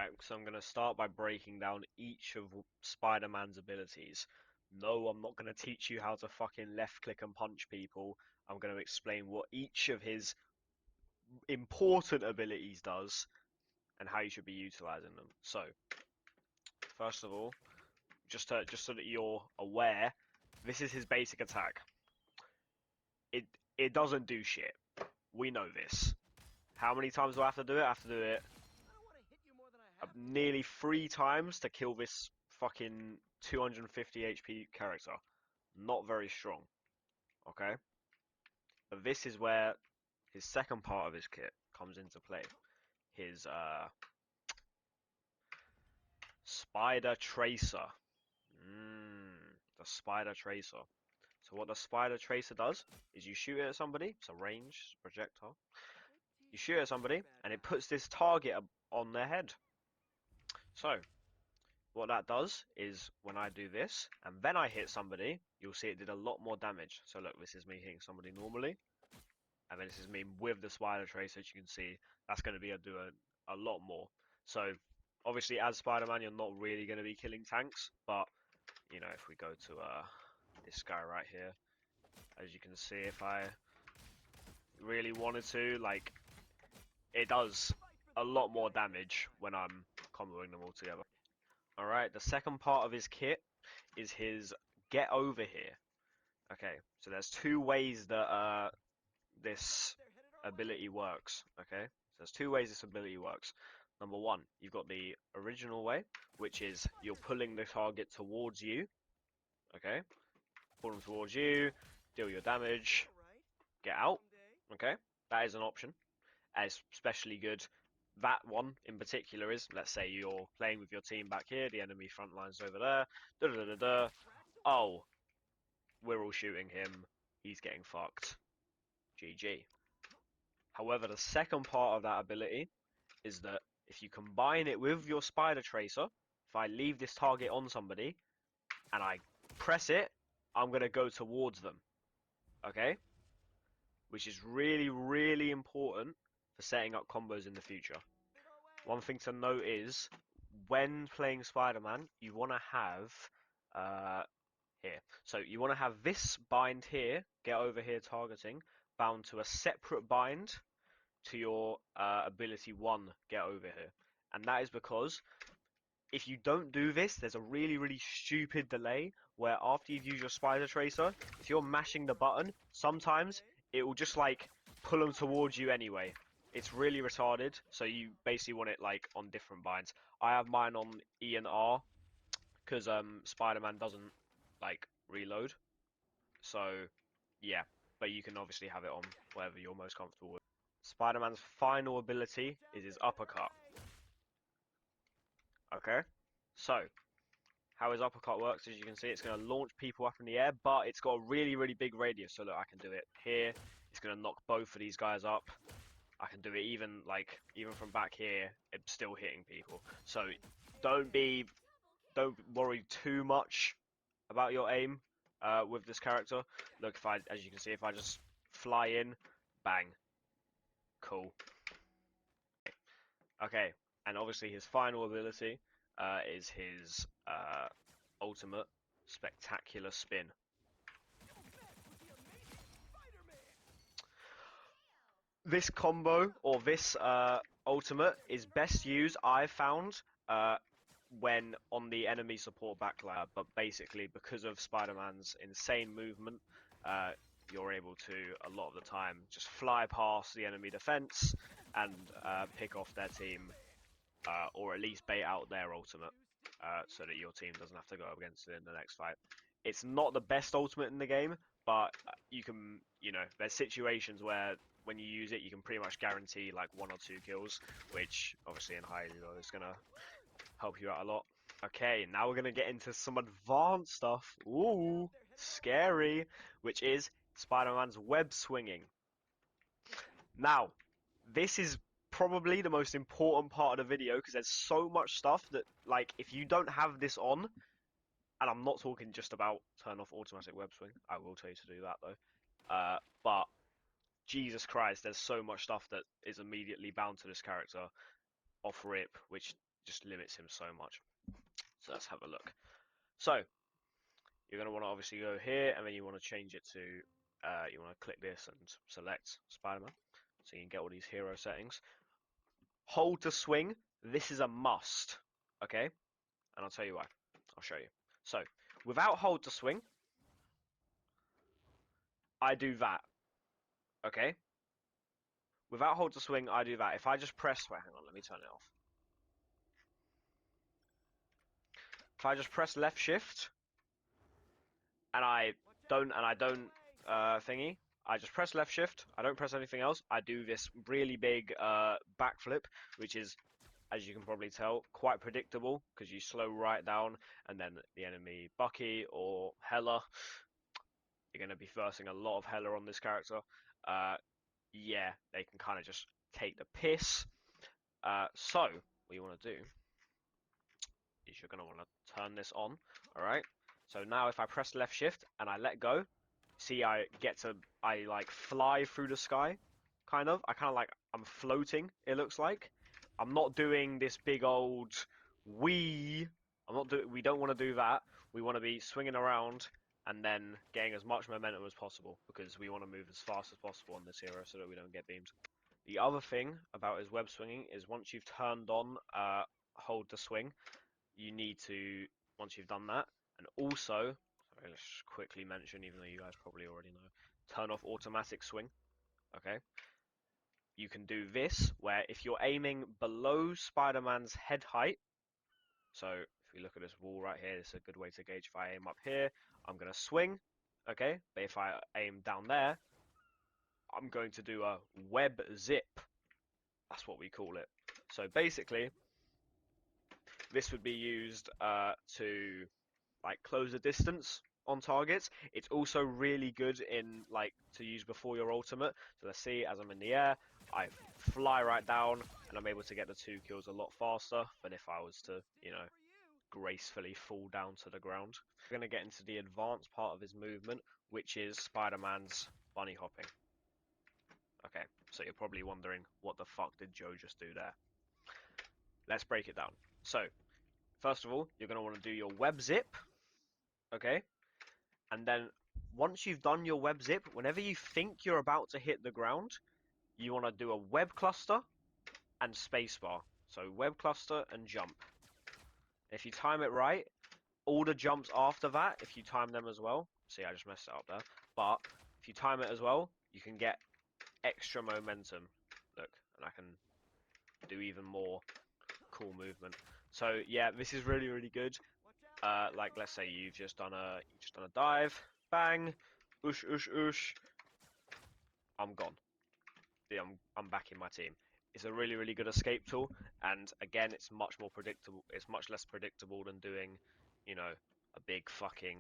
Alright, so I'm going to start by breaking down each of Spider-Man's abilities. No, I'm not going to teach you how to fucking left click and punch people. I'm going to explain what each of his important abilities does and how you should be utilizing them. So, first of all, just so that you're aware, this is his basic attack. It doesn't do shit. We know this. How many times do I have to do it? I have to do it nearly 3 times to kill this fucking 250 HP character. Not very strong. Okay? But this is where his second part of his kit comes into play. His Spider Tracer. The Spider Tracer. So what the Spider Tracer does is you shoot it at somebody, it's a ranged projectile. You shoot it at somebody and it puts this target on their head. So what that does is when I do this and then I hit somebody, you'll see it did a lot more damage. So look, this is me hitting somebody normally, and then this is me with the Spider Tracer. As you can see, that's going to be do a lot more. So obviously, as Spider-Man, you're not really going to be killing tanks, but you know, if we go to this guy right here, as you can see, if I really wanted to, like, it does a lot more damage when I'm comboing them all together. Alright, the second part of his kit is his get over here. Okay, so there's 2 ways that this ability works. Okay, so there's 2 ways this ability works. Number one, you've got the original way, which is you're pulling the target towards you. Okay, pull them towards you, deal your damage, get out. Okay, that is an option. And it's especially good. That one in particular is, let's say you're playing with your team back here, the enemy front line's over there. Da da da da. Oh, we're all shooting him. He's getting fucked. GG. However, the second part of that ability is that if you combine it with your Spider Tracer, if I leave this target on somebody and I press it, I'm going to go towards them. Okay? Which is really, really important for setting up combos in the future. One thing to note is, when playing Spider-Man, you want to have here. So you want to have this bind here, get over here targeting, bound to a separate bind to your ability 1, get over here. And that is because if you don't do this, there's a really, really stupid delay where after you've used your Spider Tracer, if you're mashing the button, sometimes it will just like pull them towards you anyway. It's really retarded, so you basically want it like on different binds. I have mine on E and R because Spider-Man doesn't like reload. So yeah, but you can obviously have it on whatever you're most comfortable with. Spider-Man's final ability is his uppercut. Okay, so how his uppercut works, as you can see, it's going to launch people up in the air, but it's got a really, really big radius. So look, I can do it here. It's going to knock both of these guys up. I can do it even from back here. It's still hitting people. So don't worry too much about your aim with this character. Look, as you can see, if I just fly in, bang, cool. Okay, and obviously his final ability is his ultimate spectacular spin. This combo or this ultimate is best used, I've found, when on the enemy support backline. But basically, because of Spider-Man's insane movement, you're able to, a lot of the time, just fly past the enemy defense and pick off their team, or at least bait out their ultimate, so that your team doesn't have to go up against it in the next fight. It's not the best ultimate in the game, but you can, there's situations where when you use it, you can pretty much guarantee like 1 or 2 kills, which obviously in high elo is gonna help you out a lot. Okay, now we're gonna get into some advanced stuff. Ooh, scary, which is Spider-Man's web swinging. Now, this is probably the most important part of the video because there's so much stuff that, like, if you don't have this on, and I'm not talking just about turn off automatic web swing, I will tell you to do that though. But Jesus Christ, there's so much stuff that is immediately bound to this character off rip, which just limits him so much. So let's have a look. So you're going to want to obviously go here, and then you want to change it to, you want to click this and select Spider-Man, so you can get all these hero settings. Hold to swing, this is a must, okay? And I'll tell you why. I'll show you. So, without hold to swing, I do that, okay? Without hold to swing, I do that. If I just press, wait, hang on, let me turn it off. If I just press left shift, and I don't thingy, I just press left shift, I don't press anything else, I do this really big backflip, which is, as you can probably tell, quite predictable, because you slow right down, and then the enemy Bucky or Hela, you're going to be versing a lot of Hela on this character. Yeah, they can kind of just take the piss. So, what you want to do is you're going to want to turn this on, alright? So now if I press left shift and I let go, see I like fly through the sky, kind of. I'm floating, it looks like. I'm not doing this big old wee. We don't want to do that. We want to be swinging around and then getting as much momentum as possible, because we want to move as fast as possible on this hero so that we don't get beamed. The other thing about his web swinging is once you've turned on hold to swing, you need to, once you've done that, and also, sorry, let's just quickly mention, even though you guys probably already know, turn off automatic swing, okay? You can do this, where if you're aiming below Spider-Man's head height, so if we look at this wall right here, this is a good way to gauge. If I aim up here, I'm going to swing, okay? But if I aim down there, I'm going to do a web zip. That's what we call it. So basically, this would be used to like close the distance on targets. It's also really good in like to use before your ultimate. So let's see, as I'm in the air, I fly right down and I'm able to get the 2 kills a lot faster than if I was to, you know, gracefully fall down to the ground. We're going to get into the advanced part of his movement, which is Spider-Man's bunny hopping. Okay, so you're probably wondering, what the fuck did Joe just do there? Let's break it down. So, first of all, you're going to want to do your web zip, okay? And then once you've done your web zip, whenever you think you're about to hit the ground, you want to do a web cluster and spacebar. So web cluster and jump. If you time it right, all the jumps after that, if you time them as well, see I just messed it up there, but if you time it as well, you can get extra momentum. Look, and I can do even more cool movement. So yeah, this is really, really good. Like let's say you've just done a dive, bang, oosh, oosh, oosh, I'm gone. I'm back in my team. It's a really, really good escape tool, and again, it's much more predictable. It's much less predictable than doing, you know, a big fucking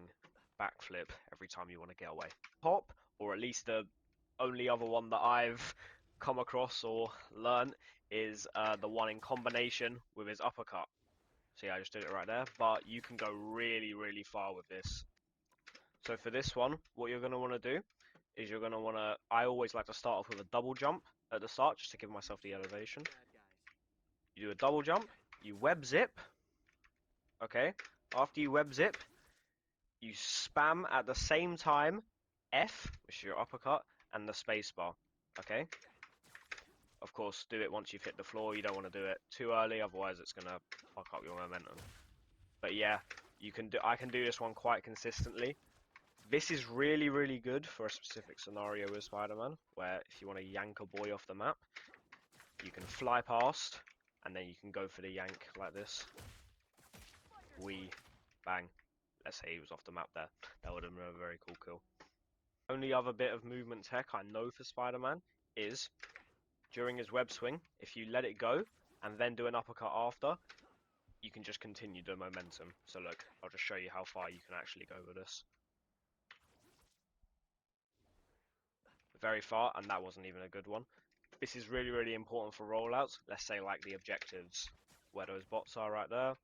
backflip every time you want to get away. Hop, or at least the only other one that I've come across or learnt, is the one in combination with his uppercut. See, I just did it right there, but you can go really, really far with this. So for this one, what you're going to want to do is you're going to want to, I always like to start off with a double jump at the start, just to give myself the elevation. You do a double jump, you web zip, okay? After you web zip, you spam at the same time F, which is your uppercut, and the spacebar, okay? Of course, do it once you've hit the floor. You don't want to do it too early, otherwise it's going to fuck up your momentum. But yeah, I can do this one quite consistently. This is really, really good for a specific scenario with Spider-Man, where if you want to yank a boy off the map, you can fly past, and then you can go for the yank like this. Wee, bang. Let's say he was off the map there. That would have been a very cool kill. Only other bit of movement tech I know for Spider-Man is, during his web swing, if you let it go, and then do an uppercut after, you can just continue the momentum. So look, I'll just show you how far you can actually go with this. Very far, and that wasn't even a good one. This is really, really important for rollouts. Let's say like the objectives, where those bots are right there.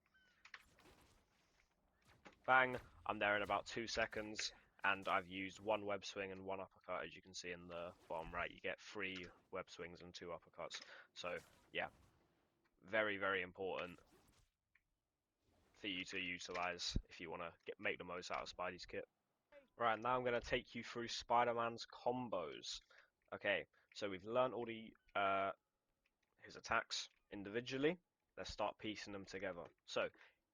Bang, I'm there in about 2 seconds, and I've used 1 web swing and 1 uppercut. As you can see in the bottom right, you get 3 web swings and 2 uppercuts. So yeah, very, very important for you to utilize if you want to make the most out of Spidey's kit. Right, now I'm going to take you through Spider-Man's combos. Okay, so we've learned all the his attacks individually. Let's start piecing them together. So,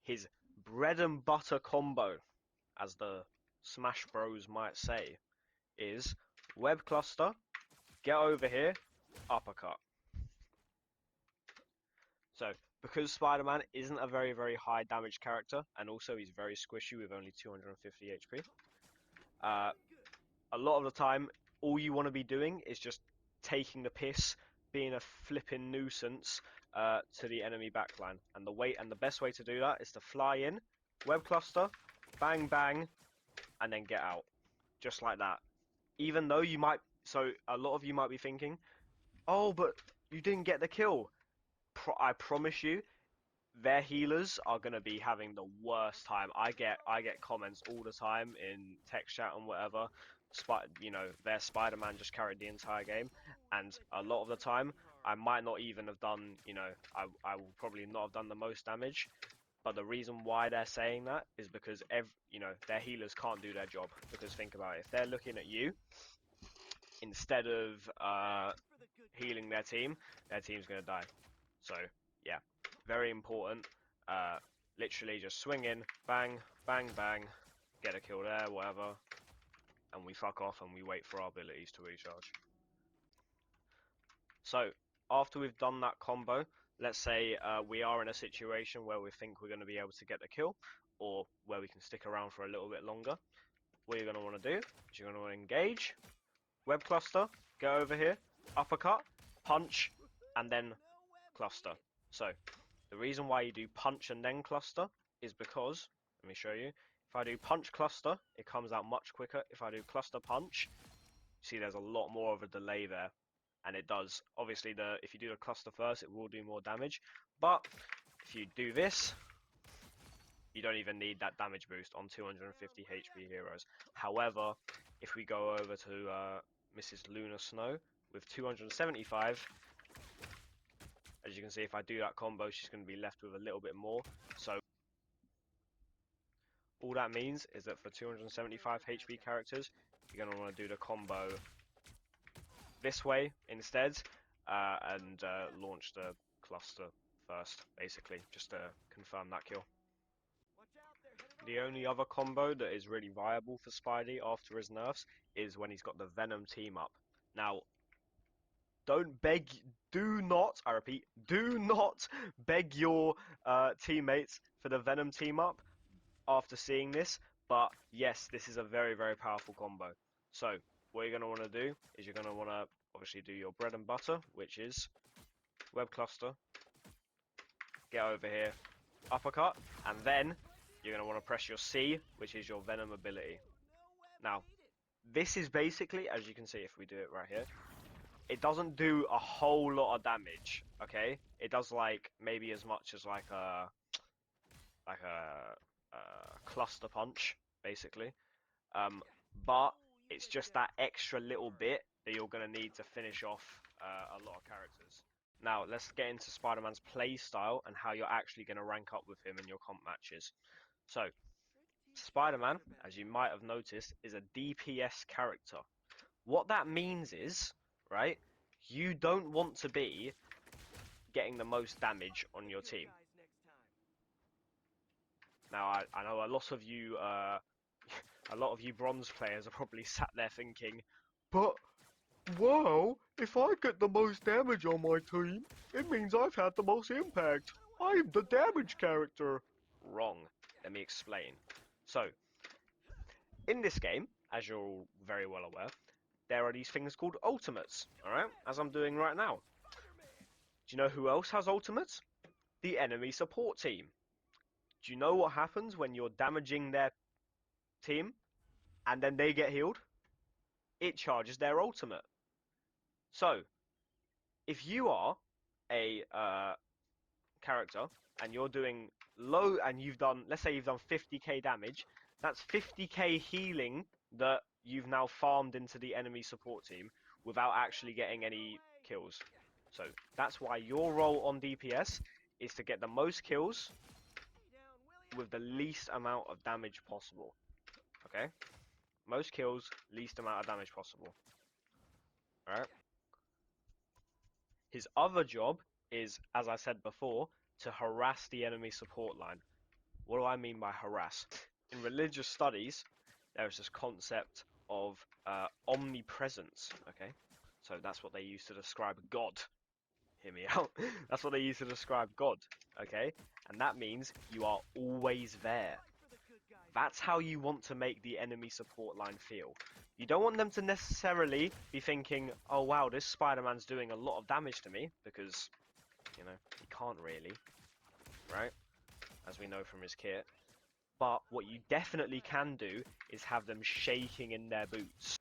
his bread and butter combo, as the Smash Bros might say, is web cluster, get over here, uppercut. So, because Spider-Man isn't a very, very high damage character, and also he's very squishy with only 250 HP, a lot of the time, all you want to be doing is just taking the piss, being a flipping nuisance to the enemy backline. And the best way to do that is to fly in, web cluster, bang bang, and then get out, just like that. Even though a lot of you might be thinking, oh, but you didn't get the kill. I promise you, their healers are gonna be having the worst time. I get comments all the time in text chat and whatever. Their Spider-Man just carried the entire game, and a lot of the time I might not even have done. I will probably not have done the most damage. But the reason why they're saying that is because their healers can't do their job. Because think about it, if they're looking at you instead of healing their team's gonna die. So yeah, very important. Literally just swing in, bang, bang, bang, get a kill there, whatever, and we fuck off and we wait for our abilities to recharge. So after we've done that combo, let's say we are in a situation where we think we're going to be able to get the kill, or where we can stick around for a little bit longer. What you're going to want to do is you're going to want to engage, web cluster, go over here, uppercut, punch, and then cluster. So the reason why you do punch and then cluster is because, let me show you, if I do punch cluster, it comes out much quicker. If I do cluster punch, see there's a lot more of a delay there. And it does, obviously, if you do the cluster first, it will do more damage. But if you do this, you don't even need that damage boost on 250 HP heroes. However, if we go over to Mrs. Luna Snow with 275, as you can see, if I do that combo, she's going to be left with a little bit more. So all that means is that for 275 HP characters, you're going to want to do the combo this way instead, and launch the cluster first, basically, just to confirm that kill. The only other combo that is really viable for Spidey after his nerfs is when he's got the Venom team up. Now, do not, I repeat, do not beg your teammates for the Venom team up after seeing this, but yes, this is a very, very powerful combo. So, what you're going to want to do is you're going to want to obviously do your bread and butter, which is web cluster, get over here, uppercut, and then you're going to want to press your C, which is your Venom ability. Now, this is basically, as you can see if we do it right here, it doesn't do a whole lot of damage, okay? It does like maybe as much as like a cluster punch, basically. But it's just that extra little bit that you're going to need to finish off a lot of characters. Now, let's get into Spider-Man's play style and how you're actually going to rank up with him in your comp matches. So, Spider-Man, as you might have noticed, is a DPS character. What that means is, right, you don't want to be getting the most damage on your team. Now, I know a lot of you bronze players are probably sat there thinking, but, wow, if I get the most damage on my team, it means I've had the most impact. I'm the damage character. Wrong. Let me explain. So, in this game, as you're all very well aware, there are these things called ultimates, alright? As I'm doing right now. Do you know who else has ultimates? The enemy support team. Do you know what happens when you're damaging their team and then they get healed? It charges their ultimate. So, if you are a character and you're doing low and let's say you've done 50k damage, that's 50k healing that you've now farmed into the enemy support team without actually getting any kills. So that's why your role on DPS is to get the most kills with the least amount of damage possible. Okay? Most kills, least amount of damage possible. Alright? His other job is, as I said before, to harass the enemy support line. What do I mean by harass? In religious studies, there is this concept of omnipresence, okay? So that's what they use to describe God. Hear me out. That's what they use to describe God, okay? And that means you are always there. That's how you want to make the enemy support line feel. You don't want them to necessarily be thinking, oh wow, this Spider-Man's doing a lot of damage to me, because, you know, he can't really, right? As we know from his kit. But what you definitely can do is have them shaking in their boots.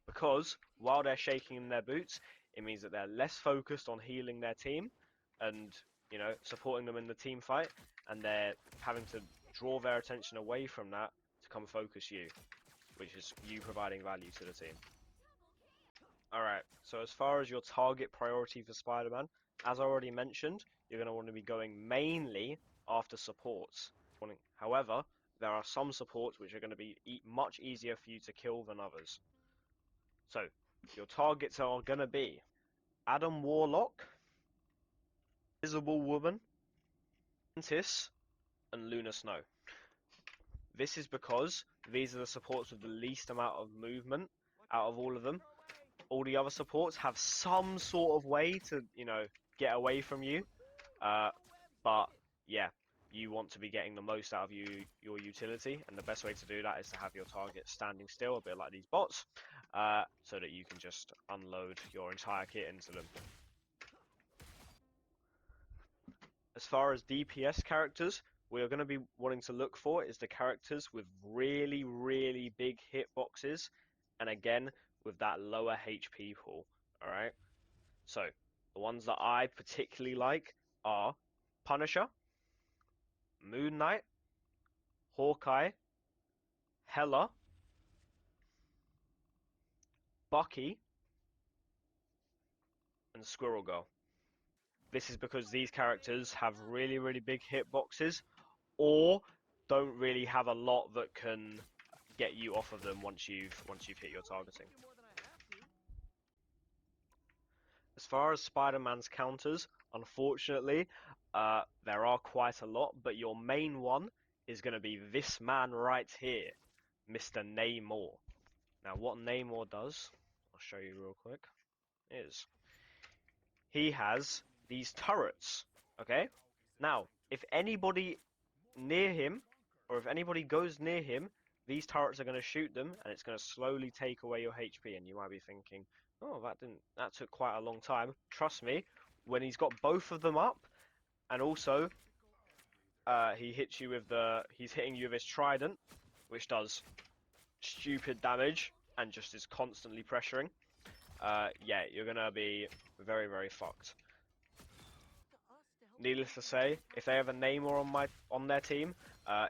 Because while they're shaking in their boots, it means that they're less focused on healing their team and, you know, supporting them in the team fight, and they're having to draw their attention away from that to come focus you, which is you providing value to the team. Alright, so as far as your target priority for Spider-Man, as I already mentioned, you're going to want to be going mainly after supports. However, there are some supports which are going to be much easier for you to kill than others. So, your targets are going to be Adam Warlock, Invisible Woman, Mantis, and Luna Snow. This is because these are the supports with the least amount of movement out of all of them. All the other supports have some sort of way to, you know, get away from you. But yeah, you want to be getting the most out of your utility, and the best way to do that is to have your target standing still, a bit like these bots, so that you can just unload your entire kit into them. As far as DPS characters, we are going to be wanting to look for is the characters with really, really big hitboxes, and again, with that lower HP pool, alright? So, the ones that I particularly like are Punisher, Moon Knight, Hawkeye, Hela, Bucky, and Squirrel Girl. This is because these characters have really, really big hitboxes, or don't really have a lot that can get you off of them once you've hit your targeting. As far as Spider-Man's counters, unfortunately, there are quite a lot, but your main one is going to be this man right here, Mr. Namor. Now, what Namor does, I'll show you real quick, is he has these turrets, okay? Now, if anybody near him, or if anybody goes near him, these turrets are going to shoot them, and it's going to slowly take away your HP, and you might be thinking, oh, that took quite a long time. Trust me, when he's got both of them up, and also, he's hitting you with his trident, which does stupid damage, and just is constantly pressuring, yeah, you're going to be very, very fucked. Needless to say, if they have a Namor on their team,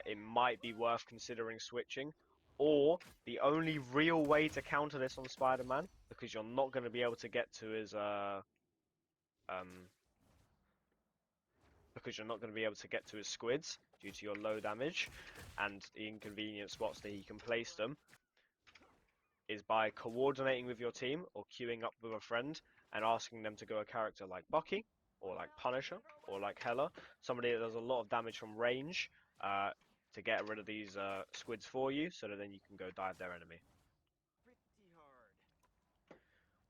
it might be worth considering switching. Or the only real way to counter this on Spider-Man, because you're not going to be able to get to his squids due to your low damage and the inconvenient spots that he can place them, is by coordinating with your team or queuing up with a friend and asking them to go a character like Bucky, or like Punisher, or like Hela, somebody that does a lot of damage from range, to get rid of these squids for you, so that then you can go dive their enemy.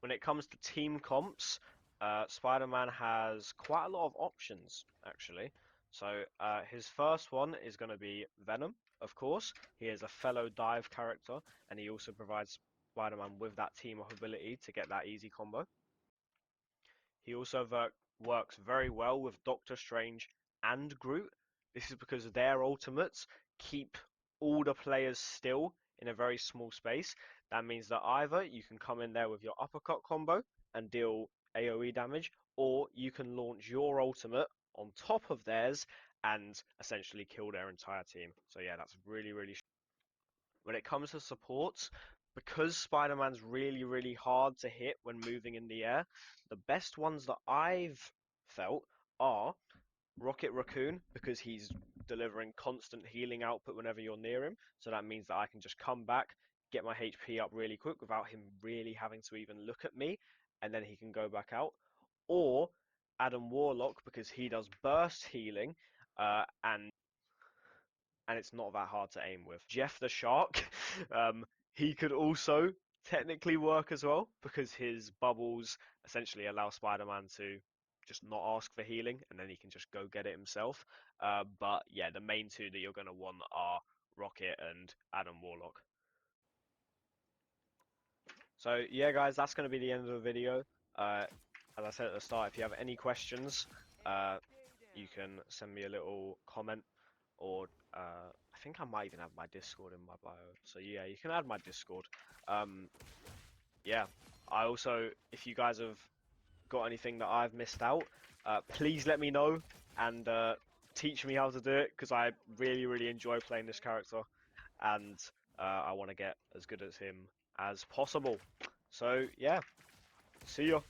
When it comes to team comps, Spider-Man has quite a lot of options, actually. So his first one is going to be Venom, of course. He is a fellow dive character, and he also provides Spider-Man with that team-up ability to get that easy combo. He also works very well with Doctor Strange and Groot. This is because their ultimates keep all the players still in a very small space. That means that either you can come in there with your uppercut combo and deal AoE damage, or you can launch your ultimate on top of theirs and essentially kill their entire team. So yeah, that's really, really... When it comes to supports, because Spider-Man's really, really hard to hit when moving in the air, the best ones that I've felt are Rocket Raccoon because he's delivering constant healing output whenever you're near him. So that means that I can just come back, get my HP up really quick without him really having to even look at me, and then he can go back out. Or Adam Warlock because he does burst healing, and it's not that hard to aim with. Jeff the Shark, he could also technically work as well because his bubbles essentially allow Spider-Man to just not ask for healing and then he can just go get it himself. But yeah, the main two that you're going to want are Rocket and Adam Warlock. So yeah, guys, that's going to be the end of the video. As I said at the start, if you have any questions, you can send me a little comment or I think I might even have my Discord in my bio. So yeah, you can add my Discord. Yeah, I also, if you guys have got anything that I've missed out, please let me know and teach me how to do it because I really, really enjoy playing this character and I want to get as good as him as possible. So yeah, see ya.